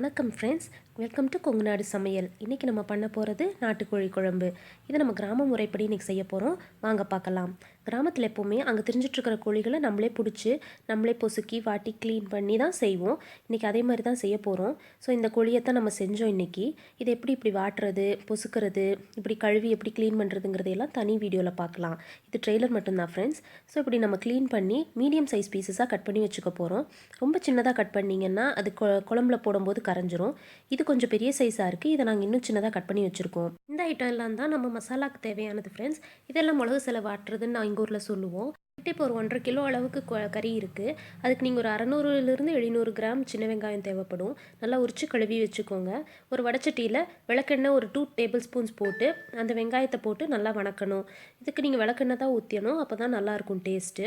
வணக்கம் friends, welcome to Kongunadu சமையல். இன்றைக்கி நம்ம பண்ண போகிறது நாட்டுக்கோழி குழம்பு. இதை நம்ம கிராம முறைப்படி இன்றைக்கி செய்ய போகிறோம். வாங்க பார்க்கலாம். கிராமத்தில் எப்போவுமே அங்கே தெரிஞ்சிட்ருக்கிற கோழிகளை நம்மளே பிடிச்சி நம்மளே பொசுக்கி வாட்டி க்ளீன் பண்ணி தான் செய்வோம். இன்றைக்கி அதே மாதிரி தான் செய்ய போகிறோம். ஸோ இந்த கோழியைத்தான் நம்ம செஞ்சோம் இன்றைக்கி. இதை இப்படி வாட்டுறது, பொசுக்கிறது, இப்படி கழுவி எப்படி க்ளீன் பண்ணுறதுங்கிறதையெல்லாம் தனி வீடியோவில் பார்க்கலாம். இது ட்ரெய்லர் மட்டும்தான் ஃப்ரெண்ட்ஸ். ஸோ இப்படி நம்ம க்ளீன் பண்ணி மீடியம் சைஸ் பீசஸாக கட் பண்ணி வச்சுக்க போகிறோம். ரொம்ப சின்னதாக கட் பண்ணிங்கன்னா அது குழம்புல போடும்போது கரைஞ்சிரும். இது கொஞ்சம் பெரிய சைஸாக இருக்குது. இதை நாங்கள் இன்னும் சின்னதாக கட் பண்ணி வச்சுருக்கோம். இந்த ஐட்டம் எல்லாம் தான் நம்ம மசாலாவுக்கு தேவையானது ஃப்ரெண்ட்ஸ். இதெல்லாம் மிளகு சில வாட்டுறதுன்னு நான் எங்கள் ஊரில் சொல்லுவோம். இப்போ ஒரு 1.5 கிலோ அளவுக்கு கறி இருக்குது. அதுக்கு நீங்கள் ஒரு 600லேருந்து 700 கிராம் சின்ன வெங்காயம் தேவைப்படும். நல்லா உரித்து கழுவி வச்சுக்கோங்க. ஒரு வடச்சட்டியில் விளக்கெண்ணெய் ஒரு 2 டேபிள் ஸ்பூன்ஸ் போட்டு அந்த வெங்காயத்தை போட்டு நல்லா வணக்கணும். இதுக்கு நீங்கள் விளக்கெண்ணெய் தான் ஊற்றணும், அப்போ தான் நல்லாயிருக்கும் டேஸ்ட்டு.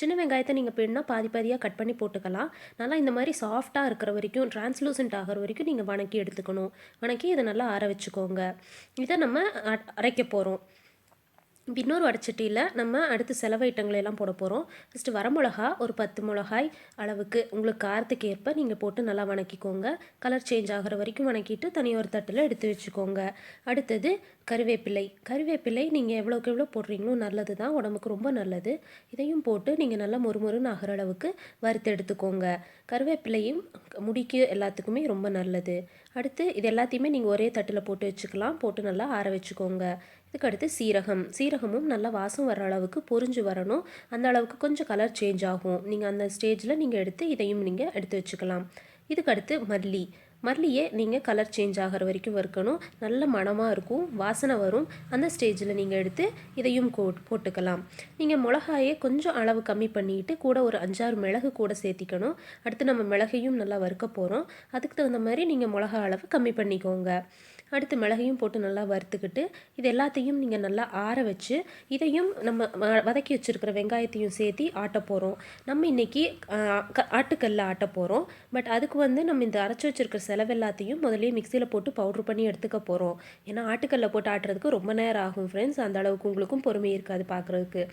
சின்ன வெங்காயத்தை நீங்கள் வேணும்னா பாதி பாதியாக கட் பண்ணி போட்டுக்கலாம். நல்லா இந்த மாதிரி சாஃப்டாக இருக்கிற வரைக்கும், டிரான்ஸ்லூசன்ட் ஆகிற வரைக்கும் நீங்கள் வணக்கி எடுத்துக்கணும். வணக்கி இதை நல்லா ஆற வச்சுக்கோங்க. இதை நம்ம அரைக்க போகிறோம். இன்னொரு வடச்சட்டியில் நம்ம அடுத்து செலவு ஐட்டங்களெல்லாம் போட போகிறோம். ஃபஸ்ட்டு வரமிளகா ஒரு 10 மிளகாய் அளவுக்கு உங்களுக்கு காரத்துக்கு ஏற்ப நீங்கள் போட்டு நல்லா வணக்கிக்கோங்க. கலர் சேஞ்ச் ஆகிற வரைக்கும் வணக்கிட்டு தனியாக ஒரு தட்டில் எடுத்து வச்சுக்கோங்க. அடுத்தது கருவேப்பிலை நீங்கள் எவ்வளோக்கு எவ்வளோ போடுறீங்களோ நல்லது தான், உடம்புக்கு ரொம்ப நல்லது. இதையும் போட்டு நீங்கள் நல்லா மொறுமொறுன்னு ஆகிற அளவுக்கு வறுத்து எடுத்துக்கோங்க. கருவேப்பிலையும் முடிக்கு எல்லாத்துக்குமே ரொம்ப நல்லது. அடுத்து இது எல்லாத்தையுமே நீங்கள் ஒரே தட்டில் போட்டு வச்சுக்கலாம். போட்டு நல்லா ஆற வச்சுக்கோங்க. இதுக்கடுத்து சீரகமும் நல்லா வாசம் வர அளவுக்கு பொரிஞ்சு வரணும். அந்த அளவுக்கு கொஞ்சம் கலர் சேஞ்ச் ஆகும். நீங்கள் அந்த ஸ்டேஜில் நீங்கள் எடுத்து இதையும் நீங்கள் எடுத்து வச்சுக்கலாம். இதுக்கடுத்து மல்லியே நீங்கள் கலர் சேஞ்ச் ஆகிற வரைக்கும் வறுக்கணும். நல்ல மணமாக இருக்கும், வாசனை வரும். அந்த ஸ்டேஜில் நீங்கள் எடுத்து இதையும் போட்டுக்கலாம். நீங்கள் மிளகாயே கொஞ்சம் அளவு கம்மி பண்ணிவிட்டு கூட ஒரு 5-6 மிளகு கூட சேர்த்திக்கணும். அடுத்து நம்ம மிளகையும் நல்லா வறுக்க போகிறோம். அதுக்கு தகுந்த மாதிரி நீங்கள் மிளகா அளவு கம்மி பண்ணிக்கோங்க. அடுத்து மிளகையும் போட்டு நல்லா வறுத்துக்கிட்டு இது எல்லாத்தையும் நீங்கள் நல்லா ஆற வச்சு இதையும் நம்ம வதக்கி வச்சுருக்கிற வெங்காயத்தையும் சேர்த்து ஆட்ட போகிறோம். நம்ம இன்றைக்கி ஆட்டுக்கல்ல ஆட்ட போகிறோம். பட் அதுக்கு நம்ம இந்த அரைச்சி வச்சுருக்கிற செலவு எல்லாத்தையும் முதலே மிக்சியில் போட்டு பவுட்ரு பண்ணி எடுத்துக்க போகிறோம். ஏன்னா ஆட்டுக்கல்ல போட்டு ஆட்டுறதுக்கு ரொம்ப நேரம் ஆகும் ஃப்ரெண்ட்ஸ். அந்த அளவுக்கு உங்களுக்கும் பொறுமை இருக்காது பார்க்குறதுக்கு.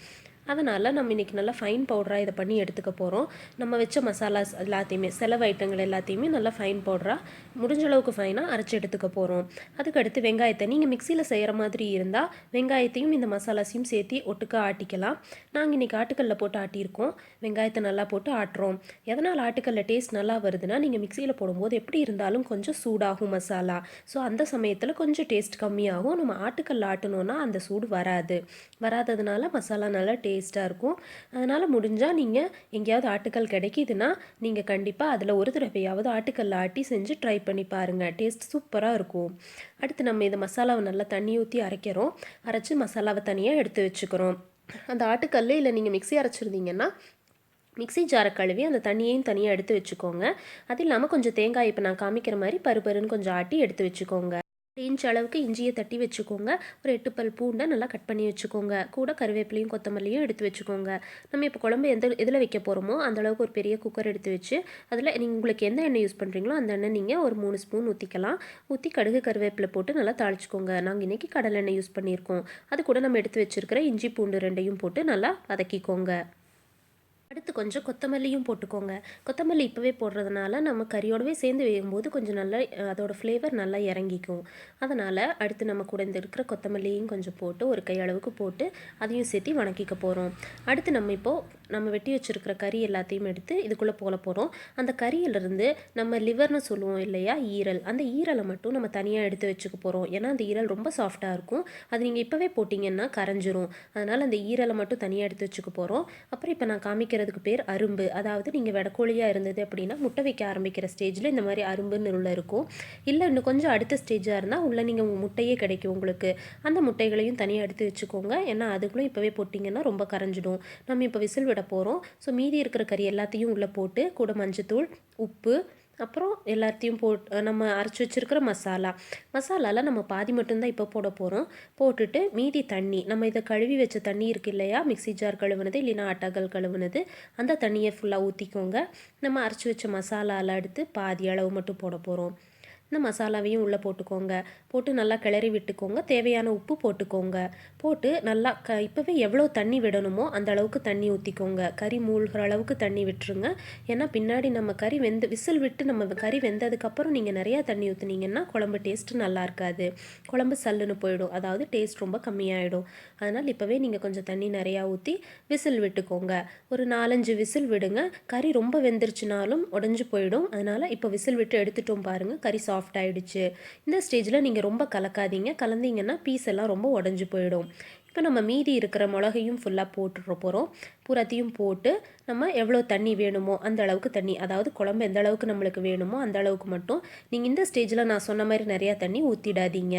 அதனால் நம்ம இன்றைக்கி நல்லா ஃபைன் பவுடராக இதை பண்ணி எடுத்துக்க போகிறோம். நம்ம வச்ச மசாலாஸ் எல்லாத்தையுமே செலவு ஐட்டங்கள் எல்லாத்தையுமே நல்லா ஃபைன் பவுடராக முடிஞ்ச அளவுக்கு ஃபைனாக அரைச்சி எடுத்துக்க போகிறோம். அதுக்கடுத்து வெங்காயத்தை நீங்கள் மிக்சியில் செய்கிற மாதிரி இருந்தால் வெங்காயத்தையும் இந்த மசாலாஸையும் சேர்த்து ஒட்டுக்க ஆட்டிக்கலாம். நாங்கள் இன்றைக்கி ஆட்டுக்கல்ல போட்டு ஆட்டியிருக்கோம். வெங்காயத்தை நல்லா போட்டு ஆட்டுறோம். எதனால் ஆட்டுக்கல்ல டேஸ்ட் நல்லா வருதுன்னா, நீங்கள் மிக்சியில் போடும்போது எப்படி இருந்தாலும் கொஞ்சம் சூடாகும் மசாலா. ஸோ அந்த சமயத்தில் கொஞ்சம் டேஸ்ட் கம்மியாகும். நம்ம ஆட்டுக்கல்ல ஆட்டணுன்னா அந்த சூடு வராததுனால மசாலா நல்லா டேஸ்ட்டாக இருக்கும். அதனால் முடிஞ்சால் நீங்கள் எங்கேயாவது ஆட்டுக்கல் கிடைக்கிதுன்னா நீங்கள் கண்டிப்பாக அதில் ஒரு தடவையாவது ஆட்டுக்கல்ல ஆட்டி செஞ்சு ட்ரை பண்ணி பாருங்கள். டேஸ்ட் சூப்பராக இருக்கும். அடுத்து நம்ம இந்த மசாலாவை நல்லா தண்ணி ஊற்றி அரைச்சி மசாலாவை தனியாக எடுத்து வச்சுக்கிறோம். அந்த ஆட்டுக்கல் இல்லை நீங்கள் மிக்ஸி அரைச்சிருந்தீங்கன்னா மிக்ஸி ஜாரை கழுவி அந்த தண்ணியையும் தனியாக எடுத்து வச்சுக்கோங்க. அது இல்லாமல் கொஞ்சம் தேங்காய் இப்போ நான் காமிக்கிற மாதிரி பருன்னு கொஞ்சம் ஆட்டி எடுத்து வச்சுக்கோங்க. 1 இன்ச் அளவுக்கு இஞ்சியை தட்டி வச்சுக்கோங்க. ஒரு 8 பல் பூண்டை நல்லா கட் பண்ணி வச்சுக்கோங்க. கூட கருவேப்பிலையும் கொத்தமல்லியும் எடுத்து வச்சுக்கோங்க. நம்ம இப்போ குழம்பு இதில் வைக்க போகிறோமோ அந்த அளவுக்கு ஒரு பெரிய குக்கர் எடுத்து வச்சு அதில் உங்களுக்கு எந்த எண்ணெய் யூஸ் பண்ணுறீங்களோ அந்த எண்ணெய் நீங்கள் ஒரு 3 ஸ்பூன் ஊற்றிக்கலாம். ஊற்றி கடுகு கருவேப்பிலை போட்டு நல்லா தாளிச்சுக்கோங்க. நாங்கள் இன்றைக்கி கடலெண்ணெய் யூஸ் பண்ணியிருக்கோம். அது கூட நம்ம எடுத்து வச்சுருக்கிற இஞ்சி பூண்டு 2ஐயும் போட்டு நல்லா வதக்கிக்கோங்க. அடுத்து கொஞ்சம் கொத்தமல்லியும் போட்டுக்கோங்க. கொத்தமல்லி இப்போவே போடுறதுனால நம்ம கறியோடவே சேர்ந்து வேகும்போது கொஞ்சம் நல்லா அதோட ஃப்ளேவர் நல்லா இறங்கிக்கும். அதனால் அடுத்து நம்ம கூட இந்த இருக்கிற கொத்தமல்லியும் கொஞ்சம் போட்டு ஒரு கை அளவுக்கு போட்டு அதையும் சேர்த்து வணக்கிக்க போகிறோம். அடுத்து நம்ம வெட்டி வச்சுருக்கிற கறி எல்லாத்தையும் எடுத்து இதுக்குள்ளே போட போகிறோம். அந்த கறியிலிருந்து நம்ம லிவர்னு சொல்லுவோம் இல்லையா, ஈரல், அந்த ஈரலை மட்டும் நம்ம தனியாக எடுத்து வச்சுக்க போகிறோம். ஏன்னா அந்த ஈரல் ரொம்ப சாஃப்டாக இருக்கும். அது நீங்கள் இப்போவே போட்டிங்கன்னா கரைஞ்சிரும். அதனால் அந்த ஈரலை மட்டும் தனியாக எடுத்து வச்சுக்க போகிறோம். அப்புறம் இப்போ நான் காமிக்கிறதுக்கு பேர் அரும்பு. அதாவது நீங்கள் வெடக்கோழியாக இருந்தது அப்படின்னா முட்டை வைக்க ஆரம்பிக்கிற ஸ்டேஜில் இந்த மாதிரி அரும்புன்னு உள்ள இருக்கும். இல்லை இன்னும் கொஞ்சம் அடுத்த ஸ்டேஜாக இருந்தால் உள்ளே நீங்கள் முட்டையே கிடைக்கும் உங்களுக்கு. அந்த முட்டைகளையும் தனியாக எடுத்து வச்சுக்கோங்க. ஏன்னா அதுக்குள்ளே இப்போவே போட்டிங்கன்னா ரொம்ப கரைஞ்சிடும். நம்ம இப்போ விசில் விட போகிறோம். ஸோ மீதி இருக்கிற கறி எல்லாத்தையும் உள்ளே போட்டு கூட மஞ்சத்தூள், உப்பு, அப்புறம் எல்லாத்தையும் நம்ம அரைச்சி வச்சுருக்கிற மசாலாவில் நம்ம பாதி மட்டும்தான் இப்போ போட போகிறோம். போட்டுட்டு மீதி தண்ணி, நம்ம இதை கழுவி வச்ச தண்ணி இருக்குது இல்லையா, மிக்ஸி ஜார் கழுவுனது இல்லைன்னா ஆட்டாக்கல் கழுவுனது, அந்த தண்ணியை ஃபுல்லாக ஊற்றிக்கோங்க. நம்ம அரைச்சி வச்ச மசாலாவில் எடுத்து பாதி அளவு மட்டும் போட போகிறோம். இந்த மசாலாவையும் உள்ளே போட்டுக்கோங்க. போட்டு நல்லா கிளறி விட்டுக்கோங்க. தேவையான உப்பு போட்டுக்கோங்க. போட்டு நல்லா இப்போவே எவ்வளோ தண்ணி விடணுமோ அந்த அளவுக்கு தண்ணி ஊற்றிக்கோங்க. கறி மூழ்கிற அளவுக்கு தண்ணி விட்டுருங்க. ஏன்னா பின்னாடி நம்ம கறி விசில் விட்டு நம்ம கறி வெந்ததுக்கப்புறம் நீங்கள் நிறையா தண்ணி ஊற்றுனீங்கன்னா குழம்பு டேஸ்ட்டு நல்லா இருக்காது. குழம்பு சல்லுன்னு போயிடும். அதாவது டேஸ்ட் ரொம்ப கம்மியாயிடும். அதனால் இப்போவே நீங்கள் கொஞ்சம் தண்ணி நிறையா ஊற்றி விசில் விட்டுக்கோங்க. ஒரு 4-5 விசில் விடுங்க. கறி ரொம்ப வெந்துருச்சுனாலும் உடஞ்சி போயிடும். அதனால் இப்போ விசில் விட்டு எடுத்துட்டோம் பாருங்கள், கறி சாஃப்ட் ஆகிடுச்சு. இந்த ஸ்டேஜில் நீங்கள் ரொம்ப கலக்காதீங்க. கலந்தீங்கன்னா பீஸ் எல்லாம் ரொம்ப உடஞ்சி போயிடும். இப்போ நம்ம மீதி இருக்கிற மிளகையும் ஃபுல்லாக போட்டுற போகிறோம். பூராத்தையும் போட்டு நம்ம எவ்வளோ தண்ணி வேணுமோ அந்த அளவுக்கு தண்ணி, அதாவது குழம்பு எந்த அளவுக்கு நம்மளுக்கு வேணுமோ அந்த அளவுக்கு மட்டும். நீங்கள் இந்த ஸ்டேஜில் நான் சொன்ன மாதிரி நிறையா தண்ணி ஊற்றிடாதீங்க.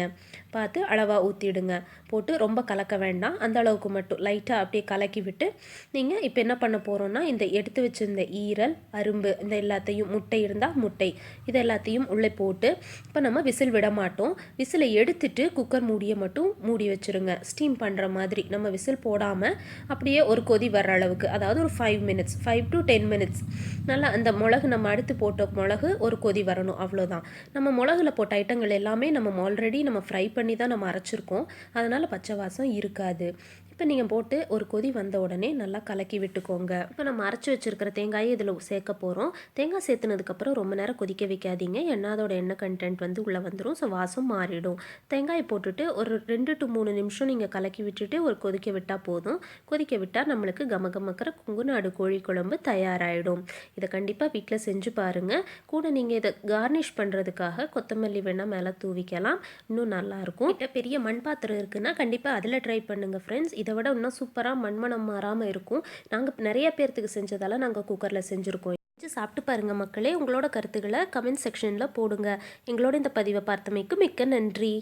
பார்த்து அளவாக ஊற்றிடுங்க. போட்டு ரொம்ப கலக்க வேண்டாம். அந்த அளவுக்கு மட்டும் லைட்டாக அப்படியே கலக்கி விட்டு நீங்கள் இப்போ என்ன பண்ண போகிறோன்னா, இந்த எடுத்து வச்சுருந்த ஈரல், அரும்பு இந்த எல்லாத்தையும், முட்டை இருந்தால் முட்டை, இது எல்லாத்தையும் உள்ளே போட்டு இப்போ நம்ம விசில் விட மாட்டோம். விசிலை எடுத்துட்டு குக்கர் மூடியை மட்டும் மூடி வச்சுருங்க. ஸ்டீம் பண்ணுற மாதிரி நம்ம விசில் போடாமல் அப்படியே ஒரு கொதி வர்ற அளவுக்கு, அதாவது ஒரு 5 மினிட்ஸ், 5 to 10 மினிட்ஸ் நல்லா அந்த மிளகு நம்ம அடுத்து போட்ட மிளகு ஒரு கொதி வரணும். அவ்வளோதான். நம்ம மிளகுல போட்ட ஐட்டங்கள் எல்லாமே நம்ம ஆல்ரெடி நம்ம ஃப்ரை பண்ணி தான் நம்ம அரைச்சிருக்கோம். அதனால் பச்சை வாசம் இருக்காது. இப்போ நீங்கள் போட்டு ஒரு கொதி வந்த உடனே நல்லா கலக்கி விட்டுக்கோங்க. இப்போ நம்ம அரைச்சி வச்சுருக்கிற தேங்காயை இதில் சேர்க்க போகிறோம். தேங்காய் சேர்த்துனதுக்கப்புறம் ரொம்ப நேரம் கொதிக்க வைக்காதீங்க. அதோட எண்ணெய் கண்டென்ட் வந்து உள்ளே வந்துடும். ஸோ வாசம் மாறிடும். தேங்காயை போட்டுட்டு ஒரு 2 to 3 நிமிஷம் நீங்கள் கலக்கி விட்டுட்டு ஒரு கொதிக்க விட்டால் போதும். கொதிக்க விட்டால் நம்மளுக்கு கமகமக்கிற கொங்குநாடு கோழி குழம்பு தயாராகிடும். இதை கண்டிப்பாக வீட்டில் செஞ்சு பாருங்கள். கூட நீங்கள் இதை கார்னிஷ் பண்ணுறதுக்காக கொத்தமல்லி வேணால் மேலே தூவிக்கலாம். இன்னும் நல்லாயிருக்கும். பெரிய மண் பாத்திரம் இருக்குன்னா கண்டிப்பாக அதில் ட்ரை பண்ணுங்கள் ஃப்ரெண்ட்ஸ். இதை விட இன்னும் சூப்பராக மண்மணம் மாறாமல் இருக்கும். நாங்கள் நிறைய பேர்த்துக்கு செஞ்சதால் நாங்கள் குக்கரில் செஞ்சுருக்கோம். சாப்பிட்டு பாருங்கள் மக்களே. உங்களோட கருத்துக்களை கமெண்ட் செக்ஷனில் போடுங்க. எங்களோட இந்த பதிவை பார்த்தமைக்கு மிக்க நன்றி.